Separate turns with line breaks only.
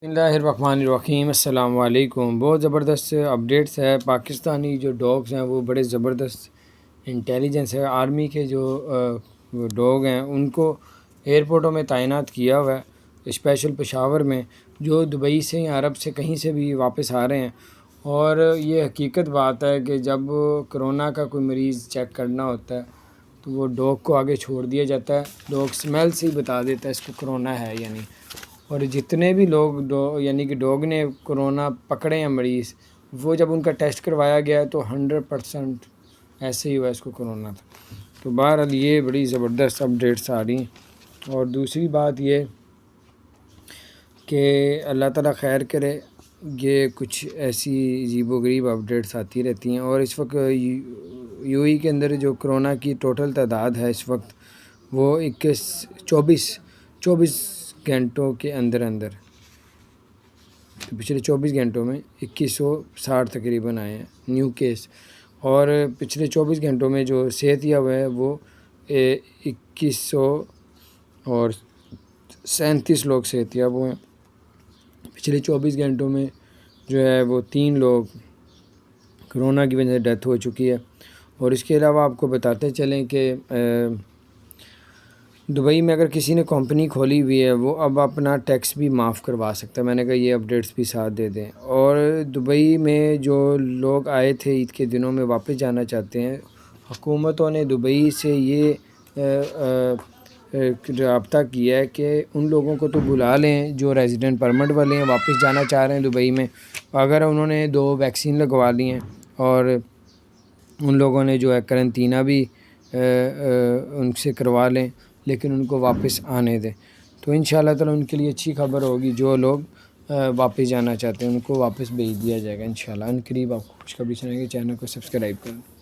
بسم اللہ الرحمن الرحیم۔ السلام علیکم۔ بہت زبردست اپڈیٹس ہے۔ پاکستانی جو ڈاگز ہیں وہ بڑے زبردست انٹیلیجنس ہے۔ آرمی کے جو ڈاگ ہیں ان کو ایئرپورٹوں میں تعینات کیا ہوا ہے، اسپیشل پشاور میں، جو دبئی سے یا عرب سے کہیں سے بھی واپس آ رہے ہیں۔ اور یہ حقیقت بات ہے کہ جب کرونا کا کوئی مریض چیک کرنا ہوتا ہے تو وہ ڈاگ کو آگے چھوڑ دیا جاتا ہے۔ ڈاگ اسمیل سے ہی بتا دیتا ہے اس کو کرونا ہے یا نہیں۔ اور جتنے بھی لوگ یعنی کہ ڈاگ نے کرونا پکڑے ہیں مریض، وہ جب ان کا ٹیسٹ کروایا گیا تو 100% ایسے ہی ہوا اس کو کرونا تھا۔ تو بہرحال یہ بڑی زبردست اپڈیٹس آ رہی ہیں۔ اور دوسری بات یہ کہ اللہ تعالیٰ خیر کرے، یہ کچھ ایسی عجیب و غریب اپڈیٹس آتی رہتی ہیں۔ اور اس وقت یو اے کے اندر جو کرونا کی ٹوٹل تعداد ہے اس وقت وہ 24 گھنٹوں کے اندر پچھلے 24 گھنٹوں میں 2160 تقریباً آئے ہیں نیو کیس۔ اور پچھلے 24 گھنٹوں میں جو صحت یاب ہے وہ 2137 لوگ صحت یاب ہوئے ہیں۔ پچھلے 24 گھنٹوں میں جو ہے وہ 3 لوگ کرونا کی وجہ سے ڈیتھ ہو چکی ہے۔ اور اس کے علاوہ آپ کو بتاتے چلیں کہ دبئی میں اگر کسی نے کمپنی کھولی ہوئی ہے وہ اب اپنا ٹیکس بھی معاف کروا سکتا ہے۔ میں نے کہا یہ اپڈیٹس بھی ساتھ دے دیں۔ اور دبئی میں جو لوگ آئے تھے عید کے دنوں میں واپس جانا چاہتے ہیں، حکومتوں نے دبئی سے یہ رابطہ کیا ہے کہ ان لوگوں کو تو بلا لیں جو ریزیڈنٹ پرمٹ والے ہیں، واپس جانا چاہ رہے ہیں دبئی میں، اگر انہوں نے 2 ویکسین لگوا لی ہیں اور ان لوگوں نے جو ہے قرنطینہ بھی ان سے کروا لیں، لیکن ان کو واپس آنے دیں، تو انشاءاللہ تعالیٰ ان کے لیے اچھی خبر ہوگی۔ جو لوگ واپس جانا چاہتے ہیں ان کو واپس بھیج دیا جائے گا انشاءاللہ۔ ان قریب آپ کو خوشخبری سنائیں گے۔ چینل کو سبسکرائب کریں۔